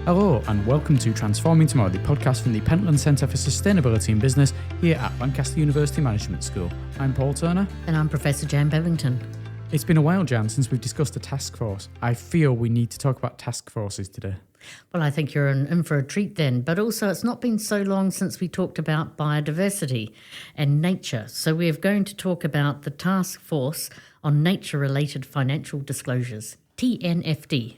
Hello and welcome to Transforming Tomorrow, the podcast from the Pentland Centre for Sustainability in Business here at Lancaster University Management School. I'm Paul Turner. And I'm Professor Jan Bevington. It's been a while, Jan, since we've discussed the task force. I feel we need to talk about task forces today. Well, I think you're in for a treat then, but also it's not been so long since we talked about biodiversity and nature. So we're going to talk about the Task Force on Nature-Related Financial Disclosures, TNFD.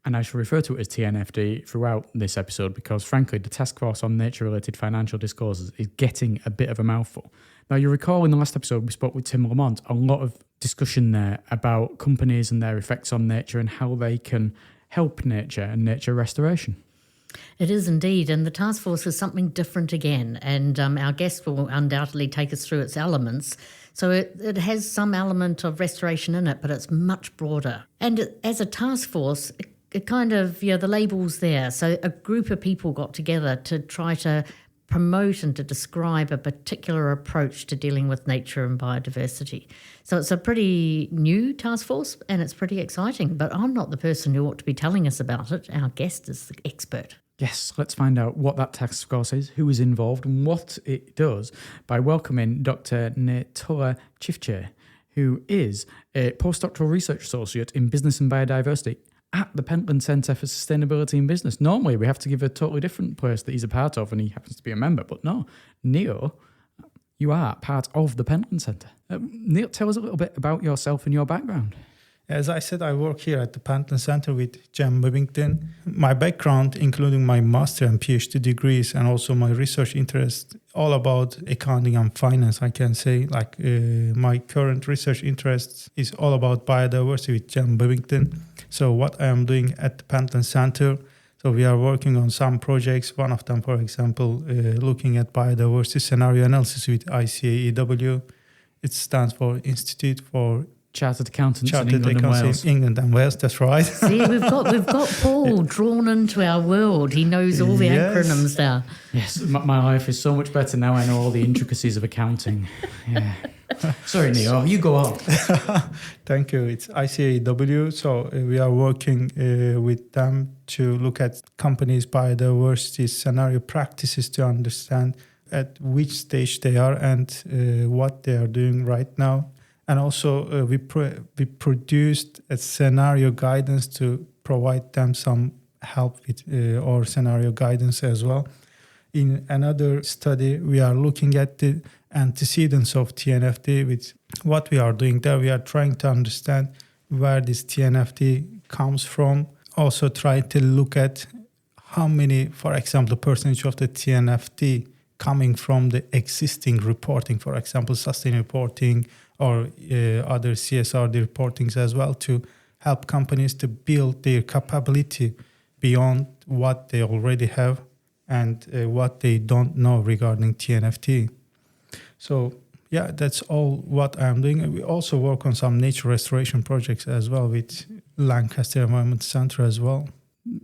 And I shall refer to it as TNFD throughout this episode because, frankly, the Task Force on Nature-Related Financial Disclosures is getting a bit of a mouthful. Now, you recall in the last episode we spoke with Tim Lamont, a lot of discussion there about companies and their effects on nature and how they can help nature and nature restoration. It is indeed, and the task force is something different again, and our guest will undoubtedly take us through its elements. So it has some element of restoration in it, but it's much broader. And as a task force, it kind of, the label's there. So a group of people got together to try to promote and to describe a particular approach to dealing with nature and biodiversity. So it's a pretty new task force and it's pretty exciting, but I'm not the person who ought to be telling us about it. Our guest is the expert. Yes, let's find out what that task force is, who is involved and what it does by welcoming Dr. Netula Chifche, who is a postdoctoral research associate in business and biodiversity at the Pentland Centre for Sustainability in Business. Normally, we have to give a totally different place that he's a part of, and he happens to be a member. But no, Neil, you are part of the Pentland Centre. Neil, tell us a little bit about yourself and your background. As I said, I work here at the Pentland Centre with Jan Bevington. My background, including my master and PhD degrees and also my research interest, all about accounting and finance, I can say. My current research interest is all about biodiversity with Jan Bevington. So what I am doing at the Pentland Centre, so we are working on some projects. One of them, for example, looking at biodiversity scenario analysis with ICAEW. It stands for Institute for Chartered Accountants in England and Wales. England and Wales, that's right. See, we've got Paul drawn into our world. He knows all the acronyms now. Yes, my life is so much better now I know all the intricacies of accounting. Yeah. Sorry, Neil, you go on. Thank you. It's ICAEW. So we are working with them to look at companies' biodiversity scenario practices to understand at which stage they are and what they are doing right now. And also we produced a scenario guidance to provide them some help with our scenario guidance as well. In another study, we are looking at the antecedents of TNFD. With what we are doing there, we are trying to understand where this TNFD comes from. Also try to look at how many, for example, percentage of the TNFD coming from the existing reporting, for example, sustain reporting or other CSRD reportings as well, to help companies to build their capability beyond what they already have and what they don't know regarding TNFD. So, that's all what I'm doing. We also work on some nature restoration projects as well with Lancaster Environment Centre as well.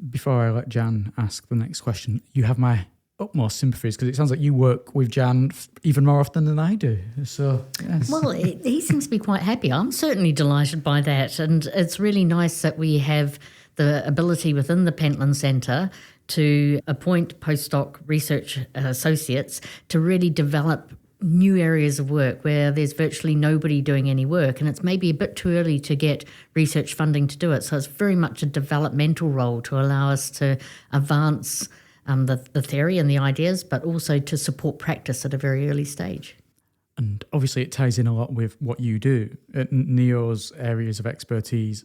Before I let Jan ask the next question, you have my utmost sympathies because it sounds like you work with Jan even more often than I do. So, yes. Well, he seems to be quite happy. I'm certainly delighted by that. And it's really nice that we have the ability within the Pentland Centre to appoint postdoc research associates to really develop new areas of work where there's virtually nobody doing any work, and it's maybe a bit too early to get research funding to do it. So it's very much a developmental role to allow us to advance the theory and the ideas, but also to support practice at a very early stage. And obviously it ties in a lot with what you do. Neo's areas of expertise,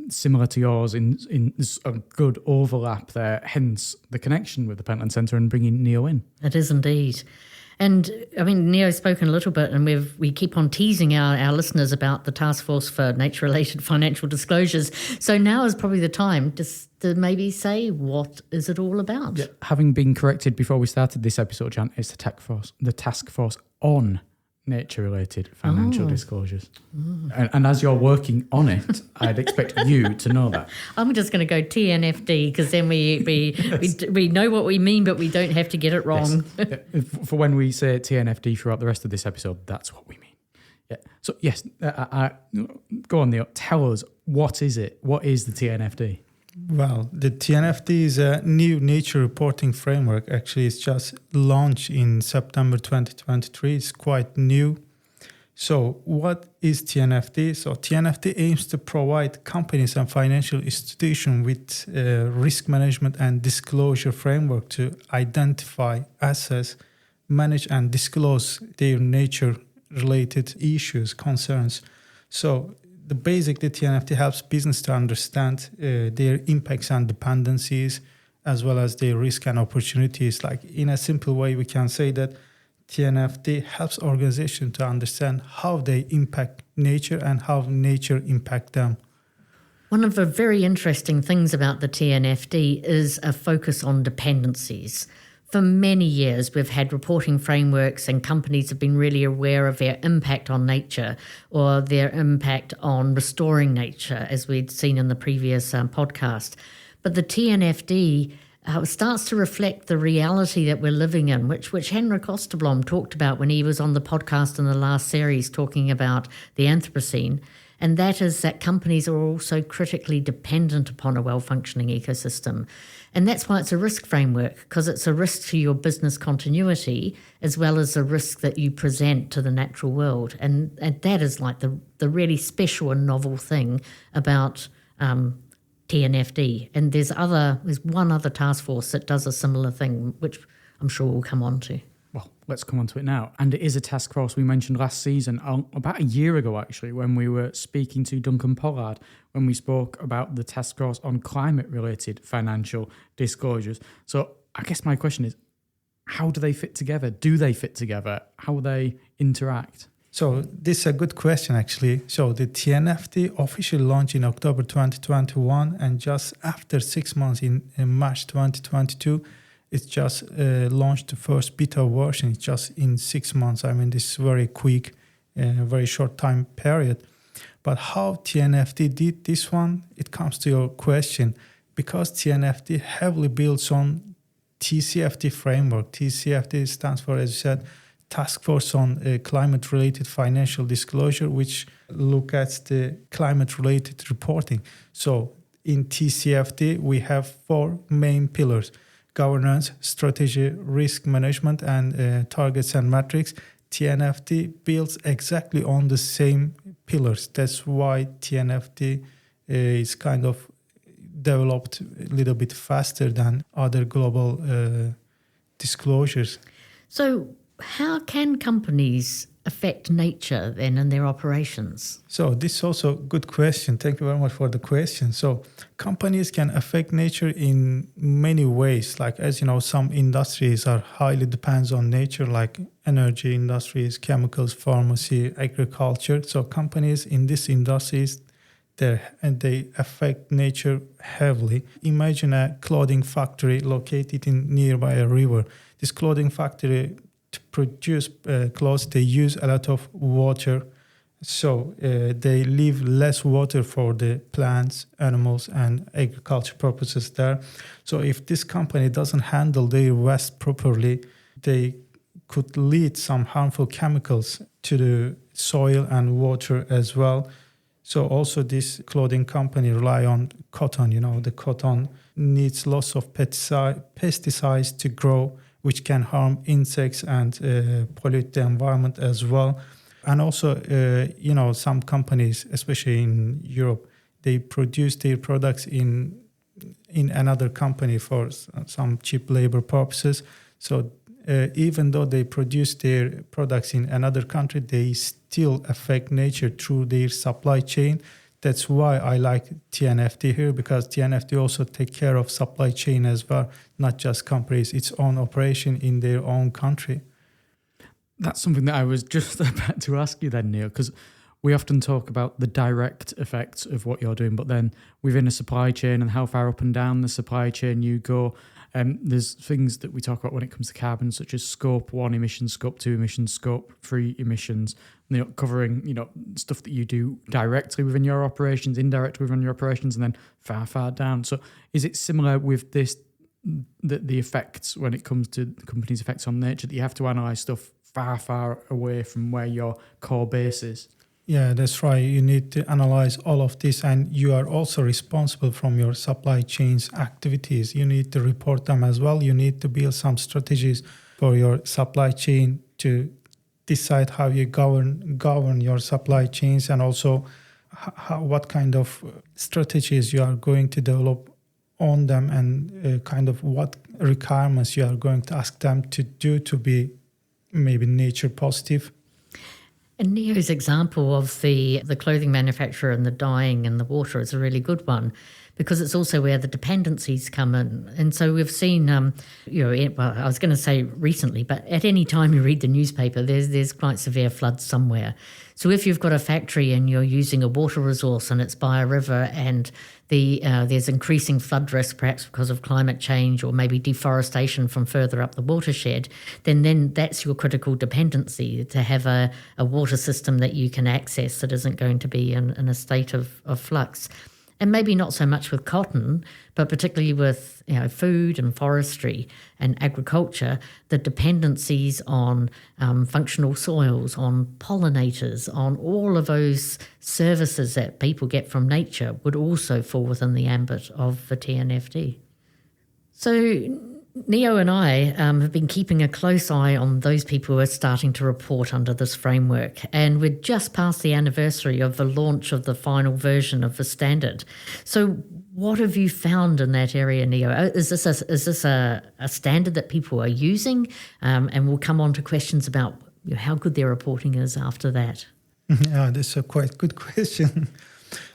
similar to yours, in there's a good overlap there, hence the connection with the Pentland Centre and bringing Neo in. It is indeed. And I mean, Neo's spoken a little bit, and we keep on teasing our listeners about the Task Force for Nature-Related Financial Disclosures. So now is probably the time to maybe say, what is it all about? Yeah. Having been corrected before we started this episode, Jan, it's the Task Force on Nature-Related Financial Disclosures. And as you're working on it, I'd expect you to know that. I'm just going to go TNFD because then we know what we mean, but we don't have to get it wrong. Yes. For when we say TNFD throughout the rest of this episode, that's what we mean. Yeah. So, yes, go on, Neil. Tell us, what is it? What is the TNFD? Well, the TNFD is a new nature reporting framework. Actually, it's just launched in September 2023. It's quite new. So what is TNFD? So TNFD aims to provide companies and financial institutions with risk management and disclosure framework to identify, assess, manage, and disclose their nature-related issues, concerns. So basically, TNFD helps business to understand their impacts and dependencies, as well as their risk and opportunities. Like in a simple way, we can say that TNFD helps organizations to understand how they impact nature and how nature impact them. One of the very interesting things about the TNFD is a focus on dependencies. For many years, we've had reporting frameworks and companies have been really aware of their impact on nature or their impact on restoring nature, as we'd seen in the previous podcast. But the TNFD starts to reflect the reality that we're living in, which Henrik Osterblom talked about when he was on the podcast in the last series talking about the Anthropocene. And that is that companies are also critically dependent upon a well-functioning ecosystem. And that's why it's a risk framework, because it's a risk to your business continuity as well as a risk that you present to the natural world. And that is like the really special and novel thing about TNFD. And there's one other task force that does a similar thing, which I'm sure we'll come on to. Well, let's come on to it now. And it is a task force we mentioned last season, about a year ago, actually, when we were speaking to Duncan Pollard, when we spoke about the task force on climate-related financial disclosures. So I guess my question is, how do they fit together? Do they fit together? How will they interact? So this is a good question, actually. So the TNFD officially launched in October 2021, and just after 6 months in March 2022, it's just launched the first beta version. It's just in 6 months. I mean, this is very quick, very short time period. But how TNFD did this one, it comes to your question. Because TNFD heavily builds on TCFD framework. TCFD stands for, as you said, Task Force on Climate-Related Financial Disclosure, which look at the climate-related reporting. So in TCFD, we have 4 main pillars: governance, strategy, risk management, and targets and metrics. TNFD builds exactly on the same pillars. That's why TNFD is kind of developed a little bit faster than other global disclosures. So how can companies affect nature then in their operations? So this is also a good question. Thank you very much for the question. So companies can affect nature in many ways. Like, as you know, some industries are highly depends on nature, like energy industries, chemicals, pharmacy, agriculture. So companies in these industries, they affect nature heavily. Imagine a clothing factory located in nearby a river. This clothing factory, to produce clothes, they use a lot of water. So they leave less water for the plants, animals, and agriculture purposes there. So if this company doesn't handle their waste properly, they could lead some harmful chemicals to the soil and water as well. So also this clothing company rely on cotton. You know, the cotton needs lots of pesticides to grow, which can harm insects and pollute the environment as well. And also, some companies, especially in Europe, they produce their products in another company for some cheap labor purposes. So even though they produce their products in another country, they still affect nature through their supply chain. That's why I like TNFD here, because TNFD also take care of supply chain as well, not just companies, its own operation in their own country. That's something that I was just about to ask you then, Neil, because we often talk about the direct effects of what you're doing, but then within a supply chain and how far up and down the supply chain you go, there's things that we talk about when it comes to carbon, such as Scope 1 emissions, Scope 2 emissions, Scope 3 emissions, covering, stuff that you do directly within your operations, indirectly within your operations, and then far, far down. So is it similar with this, the effects when it comes to the company's effects on nature, that you have to analyse stuff far, far away from where your core base is? Yeah, that's right. You need to analyze all of this, and you are also responsible from your supply chains activities. You need to report them as well. You need to build some strategies for your supply chain to decide how you govern your supply chains, and also what kind of strategies you are going to develop on them, and kind of what requirements you are going to ask them to do to be maybe nature positive. And Neo's example of the clothing manufacturer and the dyeing and the water is a really good one, because it's also where the dependencies come in. And so we've seen, well, I was going to say recently, but at any time you read the newspaper, there's quite severe floods somewhere. So if you've got a factory and you're using a water resource and it's by a river, and there's increasing flood risk, perhaps because of climate change or maybe deforestation from further up the watershed, then that's your critical dependency, to have a water system that you can access that isn't going to be in a state of flux. And maybe not so much with cotton, but particularly with food and forestry and agriculture, the dependencies on functional soils, on pollinators, on all of those services that people get from nature would also fall within the ambit of the TNFD. So Neo and I have been keeping a close eye on those people who are starting to report under this framework, and we're just past the anniversary of the launch of the final version of the standard. So what have you found in that area, Neo? Is this a standard that people are using? And we'll come on to questions about how good their reporting is after that. Yeah, that's a quite good question.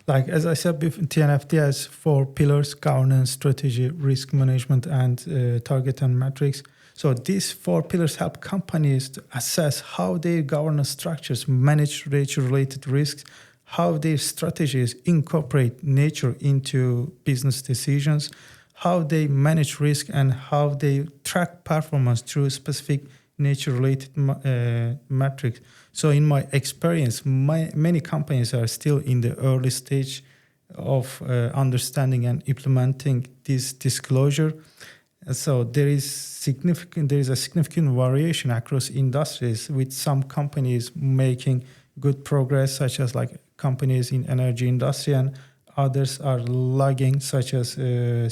Like, as I said before, TNFD has 4 pillars: governance, strategy, risk management, and target and metrics. So these 4 pillars help companies to assess how their governance structures manage nature-related risks, how their strategies incorporate nature into business decisions, how they manage risk, and how they track performance through specific nature-related metrics. So in my experience, many companies are still in the early stage of understanding and implementing this disclosure. So there is a significant variation across industries, with some companies making good progress, such as like companies in energy industry, and others are lagging, such as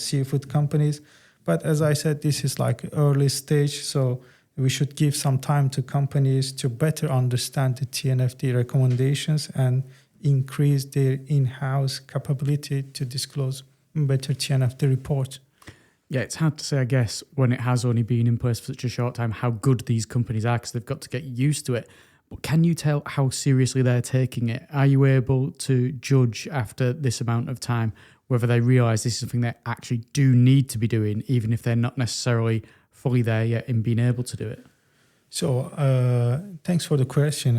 seafood companies. But as I said, this is like early stage, so we should give some time to companies to better understand the TNFD recommendations and increase their in-house capability to disclose better TNFD reports. Yeah, it's hard to say, I guess, when it has only been in place for such a short time, how good these companies are, because they've got to get used to it. But can you tell how seriously they're taking it? Are you able to judge after this amount of time whether they realise this is something they actually do need to be doing, even if they're not necessarily fully there yet in being able to do it? So thanks for the question.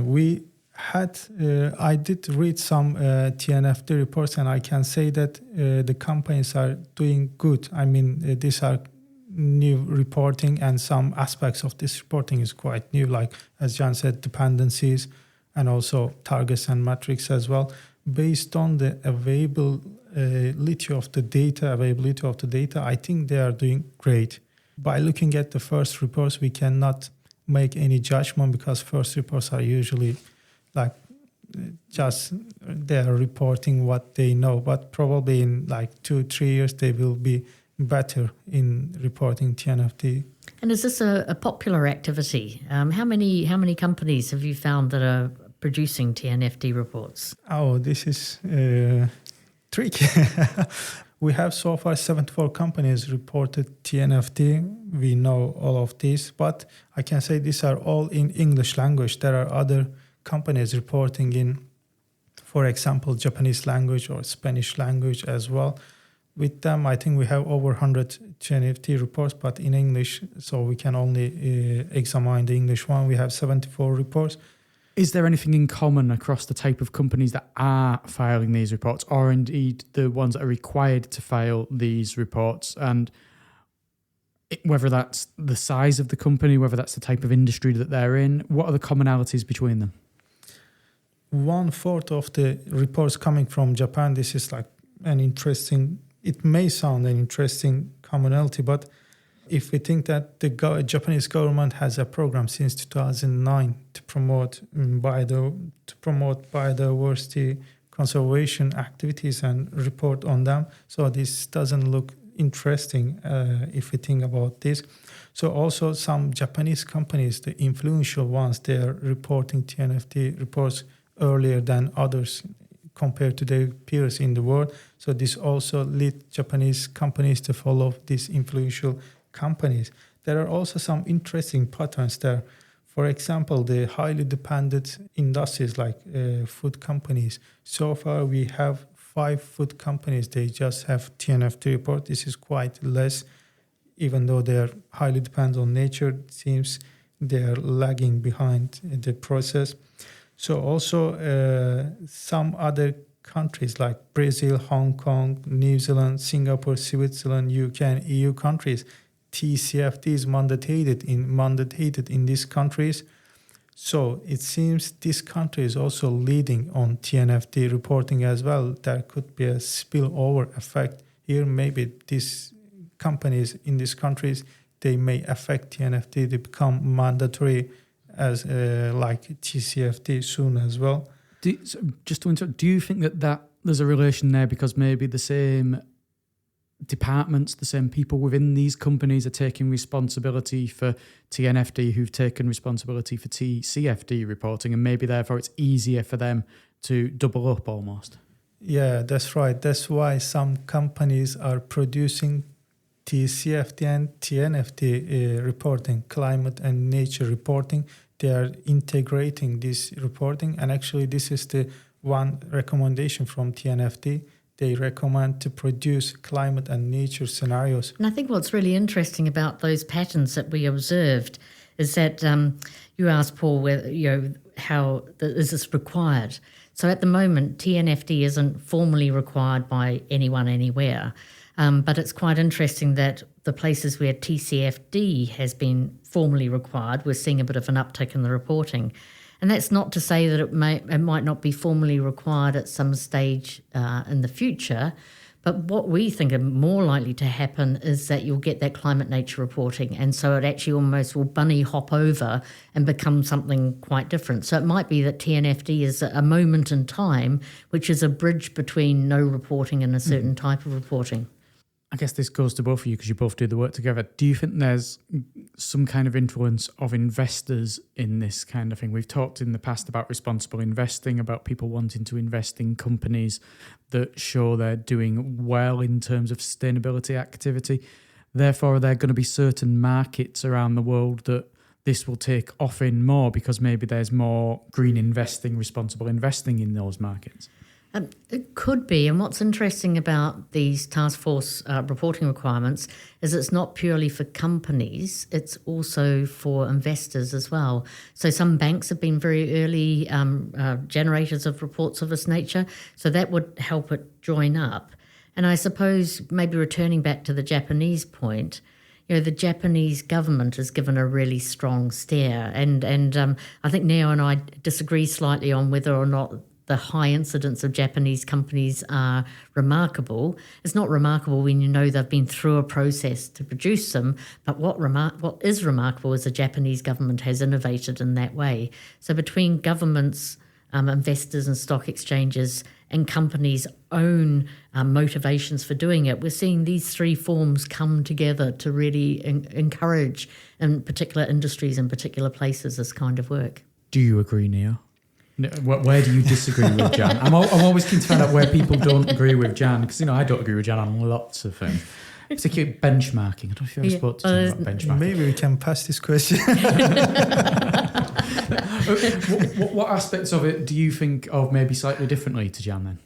I did read some TNFD reports, and I can say that the companies are doing good. I mean, these are new reporting, and some aspects of this reporting is quite new, like, as Jan said, dependencies and also targets and metrics as well. Based on the availability of the data, I think they are doing great. By looking at the first reports, we cannot make any judgment, because first reports are usually like just they are reporting what they know. But probably in like 2-3 years, they will be better in reporting TNFD. And is this a popular activity? How many companies have you found that are producing TNFD reports? Oh, this is tricky. We have so far 74 companies reported TNFD. We know all of these, but I can say these are all in English language. There are other companies reporting in, for example, Japanese language or Spanish language as well. With them, I think we have over 100 TNFD reports, but in English, so we can only examine the English one. We have 74 reports. Is there anything in common across the type of companies that are filing these reports, or indeed the ones that are required to file these reports? And whether that's the size of the company, whether that's the type of industry that they're in, what are the commonalities between them? 1/4 of the reports coming from Japan. This is like it may sound an interesting commonality, but if we think that the Japanese government has a program since 2009 to promote biodiversity conservation activities and report on them. So this doesn't look interesting if we think about this. So also some Japanese companies, the influential ones, they are reporting TNFD reports earlier than others compared to their peers in the world. So this also leads Japanese companies to follow these influential companies. There are also some interesting patterns there. For example, the highly dependent industries like food companies. So far, we have 5 food companies. They just have TNFD report. This is quite less, even though they are highly dependent on nature. It seems they are lagging behind the process. So also some other countries like Brazil, Hong Kong, New Zealand, Singapore, Switzerland, UK, and EU countries, TCFD is mandated in these countries. So it seems this country is also leading on TNFD reporting as well. There could be a spillover effect here. Maybe these companies in these countries, they may affect TNFD to become mandatory as like TCFD soon as well. Just to interrupt, do you think that there's a relation there because maybe the same departments, the same people within these companies are taking responsibility for TNFD who've taken responsibility for TCFD reporting, and maybe therefore it's easier for them to double up almost? Yeah, that's right. That's why some companies are producing TCFD and TNFD reporting, climate and nature reporting. They are integrating this reporting, and actually this is the one recommendation from TNFD. They recommend to produce climate and nature scenarios. And I think what's really interesting about those patterns that we observed is that you asked Paul, whether, how is this required? So at the moment, TNFD isn't formally required by anyone anywhere, but it's quite interesting that the places where TCFD has been formally required, we're seeing a bit of an uptick in the reporting. And that's not to say that it might not be formally required at some stage in the future, but what we think are more likely to happen is that you'll get that climate nature reporting, and so it actually almost will bunny hop over and become something quite different. So it might be that TNFD is a moment in time, which is a bridge between no reporting and a certain type of reporting. I guess this goes to both of you because you both do the work together. Do you think there's some kind of influence of investors in this kind of thing? We've talked in the past about responsible investing, about people wanting to invest in companies that show they're doing well in terms of sustainability activity. Therefore, are there going to be certain markets around the world that this will take off in more because maybe there's more green investing, responsible investing in those markets? It could be, and what's interesting about these task force reporting requirements is it's not purely for companies, it's also for investors as well. So some banks have been very early generators of reports of this nature, so that would help it join up. And I suppose maybe returning back to the Japanese point, the Japanese government has given a really strong steer, and I think Neo and I disagree slightly on whether or not the high incidence of Japanese companies are remarkable. It's not remarkable when you know they've been through a process to produce them, but what is remarkable is the Japanese government has innovated in that way. So between governments, investors and stock exchanges and companies' own motivations for doing it, we're seeing these 3 forms come together to really encourage in particular industries and particular places this kind of work. Do you agree, Neo? Where do you disagree with Jan? I'm always keen to find out where people don't agree with Jan, because I don't agree with Jan on lots of things. Particularly benchmarking. I don't know if you ever spoke to Jan about benchmarking. Maybe we can pass this question. What aspects of it do you think of maybe slightly differently to Jan then?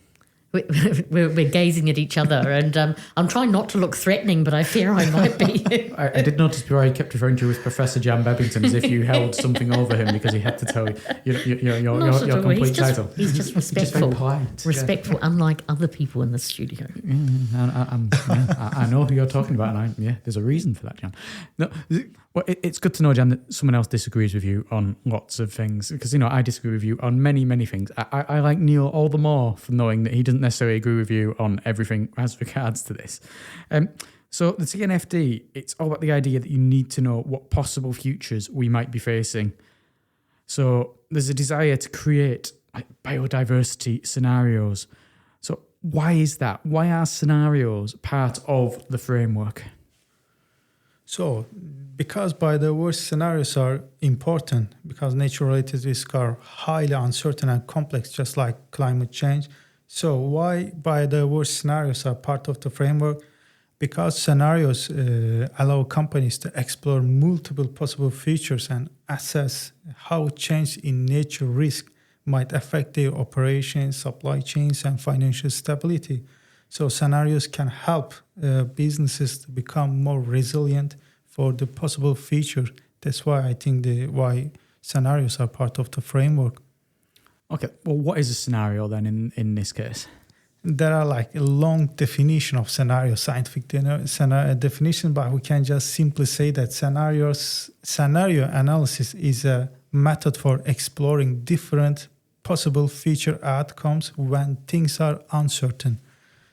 We're gazing at each other, and I'm trying not to look threatening, but I fear I might be. I did notice before I kept referring to you as Professor Jan Bebbington, as if you held something over him because he had to tell you your complete title. He's just respectful. Just very polite. Respectful, unlike other people in the studio. I know who you're talking about, and there's a reason for that, Jan. No, well, it's good to know, Jan, that someone else disagrees with you on lots of things, because I disagree with you on many, many things. I like Neil all the more for knowing that he doesn't necessarily agree with you on everything as regards to this. So the TNFD, it's all about the idea that you need to know what possible futures we might be facing. So there's a desire to create biodiversity scenarios. So why is that? Why are scenarios part of the framework? So, because biodiversity scenarios are important, because nature-related risks are highly uncertain and complex, just like climate change. So, why biodiversity scenarios are part of the framework? Because scenarios allow companies to explore multiple possible futures and assess how change in nature risk might affect their operations, supply chains, and financial stability. So scenarios can help businesses to become more resilient for the possible future. That's why I think why scenarios are part of the framework. Okay, well, what is a scenario then in this case? There are like a long definition of scenario, scientific definition, but we can just simply say that scenario analysis is a method for exploring different possible future outcomes when things are uncertain.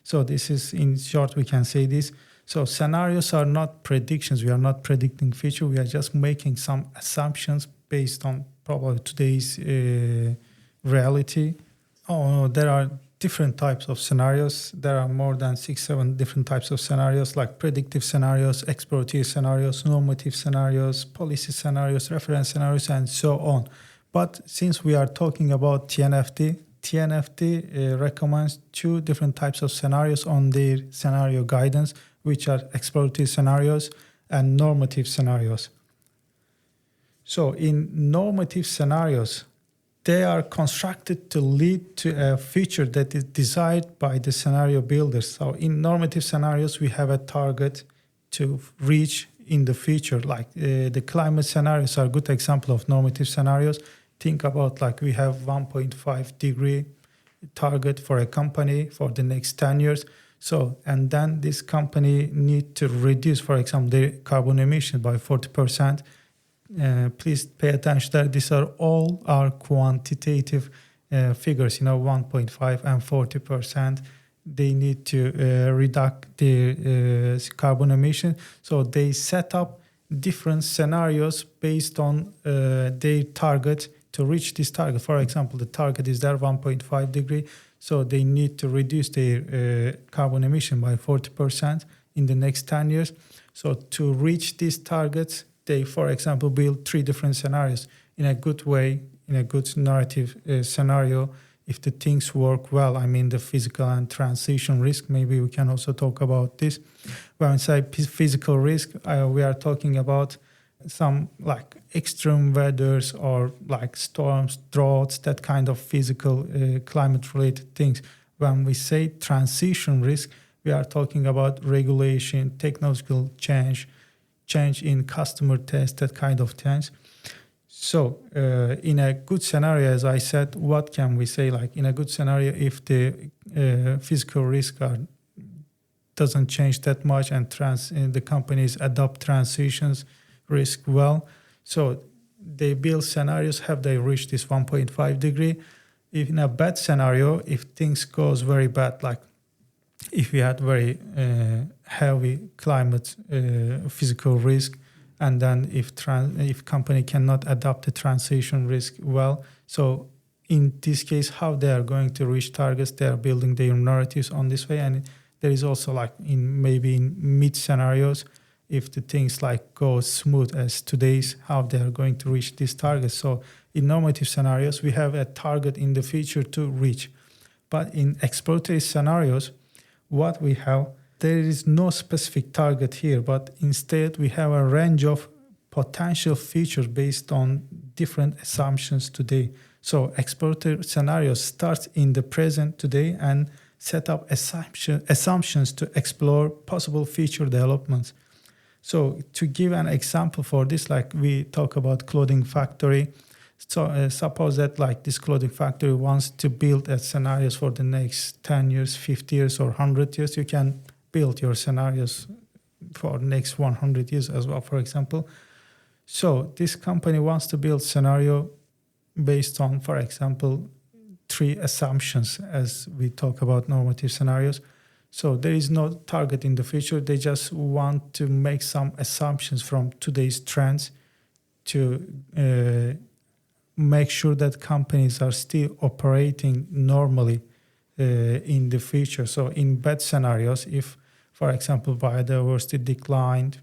So this is, in short, we can say this. So scenarios are not predictions. We are not predicting future. We are just making some assumptions based on probably today's reality. There are different types of scenarios. There are more than 6-7 different types of scenarios, like predictive scenarios, explorative scenarios, normative scenarios, policy scenarios, reference scenarios, and so on. But since we are talking about TNFD recommends 2 different types of scenarios on their scenario guidance, which are explorative scenarios and normative scenarios. So in normative scenarios, they are constructed to lead to a future that is desired by the scenario builders. So in normative scenarios, we have a target to reach in the future. Like the climate scenarios are a good example of normative scenarios. Think about like we have 1.5 degree target for a company for the next 10 years. So, and then this company need to reduce, for example, their carbon emission by 40%. Please pay attention that these are all our quantitative figures, 1.5 and 40%. They need to reduce their carbon emission. So they set up different scenarios based on their target to reach this target. For example, the target is there 1.5 degree. So they need to reduce their carbon emission by 40% in the next 10 years. So to reach these targets, they, for example, build 3 different scenarios in a good way, in a good narrative scenario. If the things work well, I mean the physical and transition risk, maybe we can also talk about this. When I say physical risk, we are talking about some like extreme weathers or like storms, droughts, that kind of physical climate-related things. When we say transition risk, we are talking about regulation, technological change in customer taste, that kind of things. So in a good scenario, as I said, what can we say? Like in a good scenario, if the physical risk doesn't change that much and the companies adopt transitions risk well, so they build scenarios, have they reached this 1.5 degree? If in a bad scenario, if things goes very bad, like if we had very heavy climate physical risk, and then if company cannot adapt the transition risk well, so in this case, how they are going to reach targets, they are building their narratives on this way. And there is also like in mid scenarios, if the things like go smooth as today's, how they are going to reach these targets. So in normative scenarios, we have a target in the future to reach. But in exploratory scenarios, what we have, there is no specific target here, but instead we have a range of potential features based on different assumptions today. So exploratory scenarios start in the present today and set up assumptions to explore possible future developments. So to give an example for this, like we talk about clothing factory. So suppose that like this clothing factory wants to build scenarios for the next 10 years, 50 years, or 100 years. You can build your scenarios for next 100 years as well, for example. So this company wants to build scenario based on, for example, 3 assumptions as we talk about normative scenarios. So there is no target in the future. They just want to make some assumptions from today's trends to make sure that companies are still operating normally in the future. So in bad scenarios, if, for example, biodiversity declined,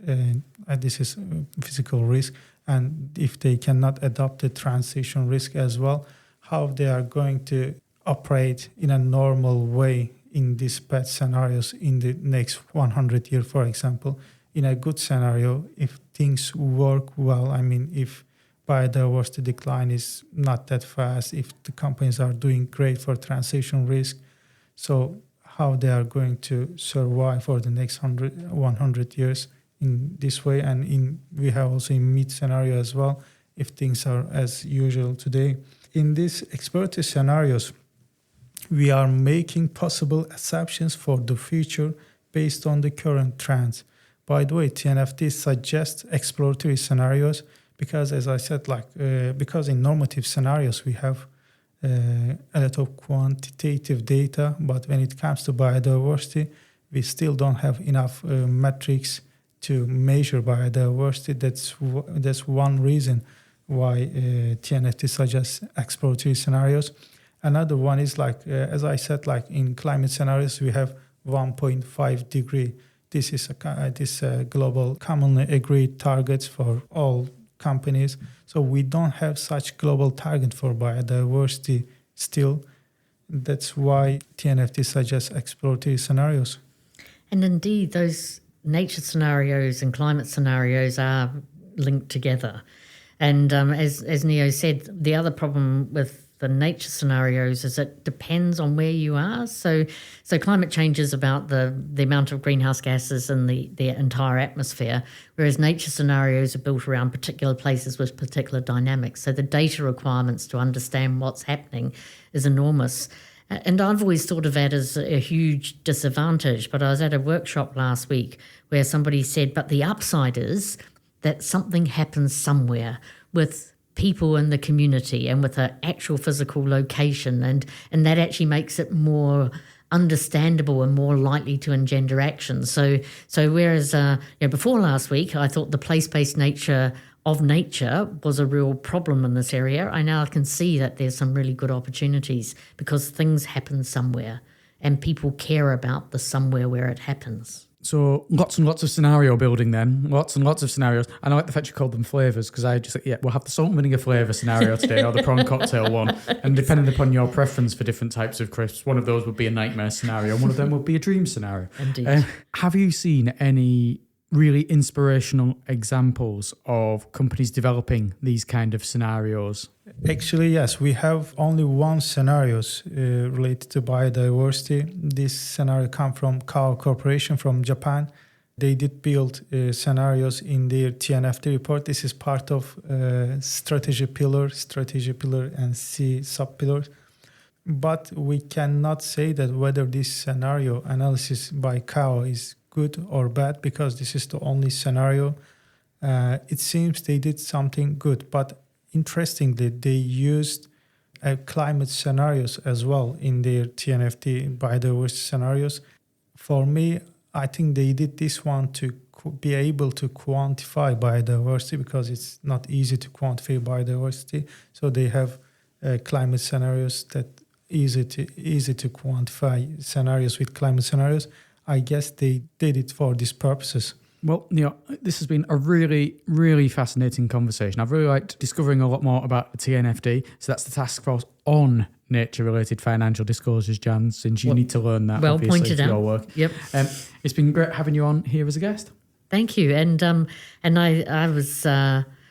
and this is physical risk, and if they cannot adopt the transition risk as well, how they are going to operate in a normal way in these bad scenarios in the next 100 years, for example. In a good scenario, if things work well, I mean, if biodiversity decline is not that fast, if the companies are doing great for transition risk, so how they are going to survive for the next 100 years in this way. And we have also in mid scenario as well, if things are as usual today. In these expertise scenarios, we are making possible assumptions for the future based on the current trends. By the way, TNFD suggests exploratory scenarios because, as I said, because in normative scenarios we have a lot of quantitative data, but when it comes to biodiversity, we still don't have enough metrics to measure biodiversity. That's one reason why TNFD suggests exploratory scenarios. Another one is as I said, in climate scenarios, we have 1.5 degree. This is global commonly agreed targets for all companies. So we don't have such global target for biodiversity still. That's why TNFD suggests exploratory scenarios. And indeed, those nature scenarios and climate scenarios are linked together. And as Neo said, the other problem with the nature scenarios is it depends on where you are. So climate change is about the amount of greenhouse gases in the entire atmosphere, whereas nature scenarios are built around particular places with particular dynamics. So the data requirements to understand what's happening is enormous. And I've always thought of that as a huge disadvantage. But I was at a workshop last week where somebody said, but the upside is that something happens somewhere with people in the community and with an actual physical location, and that actually makes it more understandable and more likely to engender action. So whereas before last week I thought the place-based nature of nature was a real problem in this area, I now can see that there's some really good opportunities because things happen somewhere and people care about the somewhere where it happens. So lots and lots of scenario building then, lots and lots of scenarios. And I like the fact you called them flavours because I just, we'll have the salt and vinegar flavour scenario today or the prawn cocktail one. And depending upon your preference for different types of crisps, one of those would be a nightmare scenario and one of them would be a dream scenario. Indeed. Have you seen any really inspirational examples of companies developing these kind of scenarios? Actually, yes, we have only one scenarios related to biodiversity. This scenario comes from Kao Corporation from Japan. They did build scenarios in their TNFD report. This is part of strategy pillar and C sub-pillars. But we cannot say that whether this scenario analysis by Kao is good or bad because this is the only scenario. It seems they did something good, but interestingly, they used climate scenarios as well in their TNFD biodiversity scenarios. For me, I think they did this one to be able to quantify biodiversity because it's not easy to quantify biodiversity. So they have climate scenarios that easy to quantify scenarios with climate scenarios. I guess they did it for these purposes. Well, Neo, this has been a really, really fascinating conversation. I've really liked discovering a lot more about the TNFD. So that's the Task Force on Nature-Related Financial Disclosures, Jan, since you need to learn that, well obviously, pointed for out. your work. Yep. It's been great having you on here as a guest. Thank you. And I was...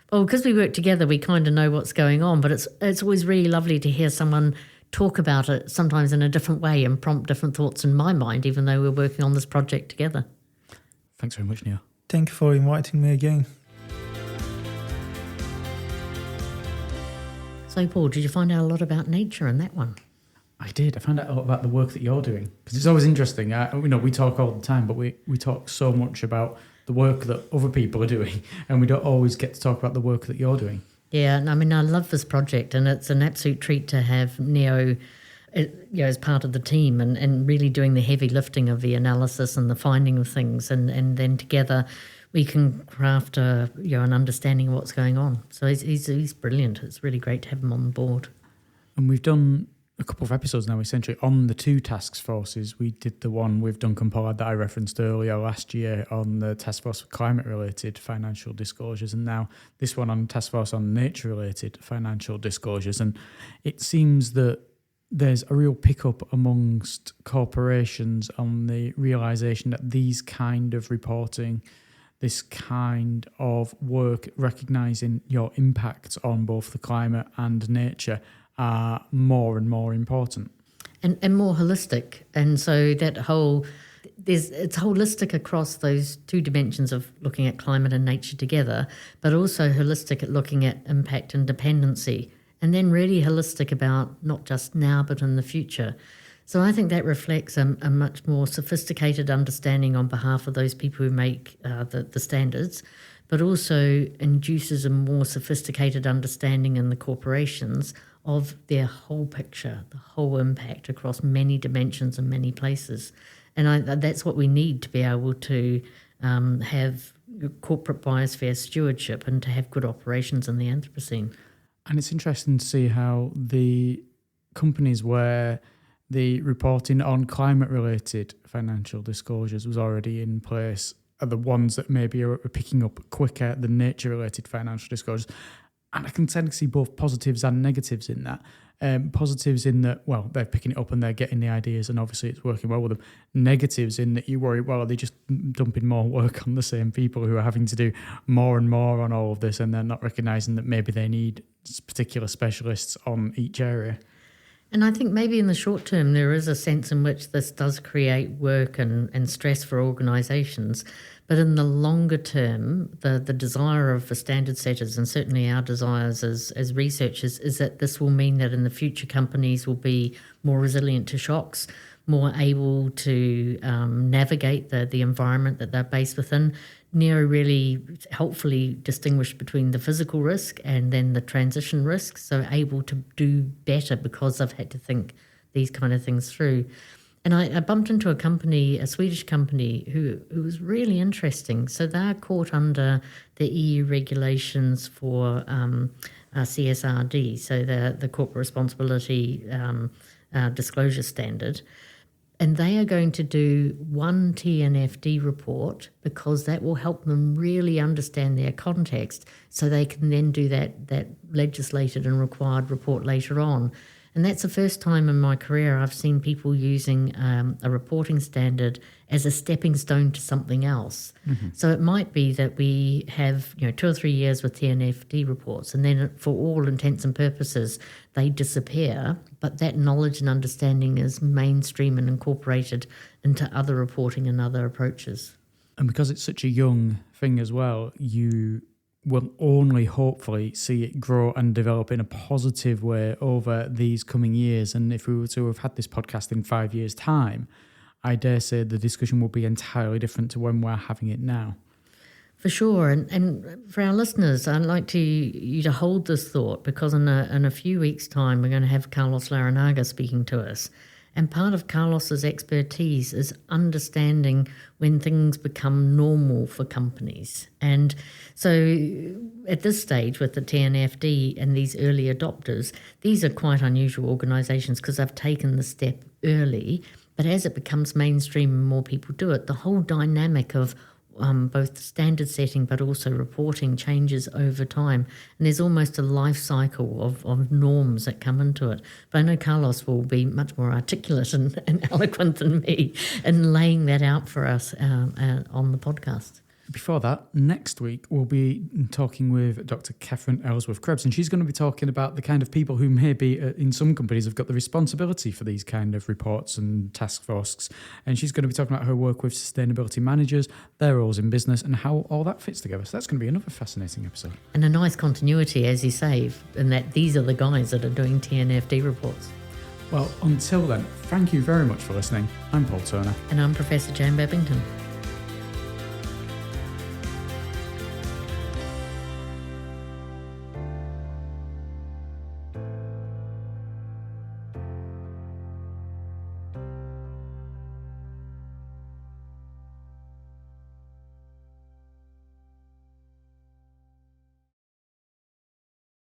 because we work together, we kind of know what's going on, but it's always really lovely to hear someone talk about it, sometimes in a different way and prompt different thoughts in my mind, even though we're working on this project together. Thanks very much, Neo. Thank you for inviting me again. So, Paul, did you find out a lot about nature in that one? I did. I found out a lot about the work that you're doing because it's always interesting. We talk all the time, but we talk so much about the work that other people are doing, and we don't always get to talk about the work that you're doing. Yeah, and I mean, I love this project, and it's an absolute treat to have Neo as part of the team and really doing the heavy lifting of the analysis and the finding of things, and then together we can craft an understanding of what's going on. So he's brilliant. It's really great to have him on board. And we've done a couple of episodes now, essentially, on the two task forces. We did the one with Duncan Pollard that I referenced earlier last year on the task force for climate-related financial disclosures, and now this one on task force on nature-related financial disclosures. And it seems that there's a real pickup amongst corporations on the realisation that these kind of reporting, this kind of work, recognising your impacts on both the climate and nature, are more and more important. And more holistic. And so it's holistic across those two dimensions of looking at climate and nature together, but also holistic at looking at impact and dependency, and then really holistic about not just now but in the future. So I think that reflects a much more sophisticated understanding on behalf of those people who make the standards, but also induces a more sophisticated understanding in the corporations of their whole picture, the whole impact across many dimensions and many places. And that's what we need to be able to have corporate biosphere stewardship and to have good operations in the Anthropocene. And it's interesting to see how the companies where the reporting on climate-related financial disclosures was already in place are the ones that maybe are picking up quicker than nature-related financial disclosures. And I can tend to see both positives and negatives in that. Positives in that, well, they're picking it up and they're getting the ideas and obviously it's working well with them. Negatives in that you worry, well, are they just dumping more work on the same people who are having to do more and more on all of this, and they're not recognising that maybe they need particular specialists on each area? And I think maybe in the short term there is a sense in which this does create work and stress for organisations. But in the longer term, the desire of the standard setters, and certainly our desires as researchers, is that this will mean that in the future companies will be more resilient to shocks, more able to navigate the environment that they're based within. Nero really helpfully distinguished between the physical risk and then the transition risk, so able to do better because they've had to think these kind of things through. And I bumped into a company, a Swedish company, who was really interesting. So they're caught under the EU regulations for CSRD, so the Corporate Responsibility Disclosure Standard. And they are going to do one TNFD report because that will help them really understand their context so they can then do that legislated and required report later on. And that's the first time in my career I've seen people using a reporting standard as a stepping stone to something else. Mm-hmm. So it might be that we have 2 or 3 years with TNFD reports, and then for all intents and purposes they disappear, but that knowledge and understanding is mainstream and incorporated into other reporting and other approaches. And because it's such a young thing as well, you will only hopefully see it grow and develop in a positive way over these coming years. And if we were to have had this podcast in 5 years' time, I dare say the discussion will be entirely different to when we're having it now. For sure. And for our listeners, I'd like you to hold this thought, because in a few weeks' time, we're going to have Carlos Larranaga speaking to us. And part of Carlos's expertise is understanding when things become normal for companies. And so at this stage with the TNFD and these early adopters, these are quite unusual organisations because they've taken the step early. But as it becomes mainstream and more people do it, the whole dynamic of both standard setting but also reporting changes over time. And there's almost a life cycle of norms that come into it. But I know Carlos will be much more articulate and eloquent than me in laying that out for us on the podcast. Before that, next week we'll be talking with Dr. Catherine Ellsworth-Krebs, and she's going to be talking about the kind of people who maybe in some companies have got the responsibility for these kind of reports and task forces. And she's going to be talking about her work with sustainability managers, their roles in business, and how all that fits together. So that's going to be another fascinating episode. And a nice continuity, as you say, in that these are the guys that are doing TNFD reports. Well, until then, thank you very much for listening. I'm Paul Turner. And I'm Professor Jane Babington.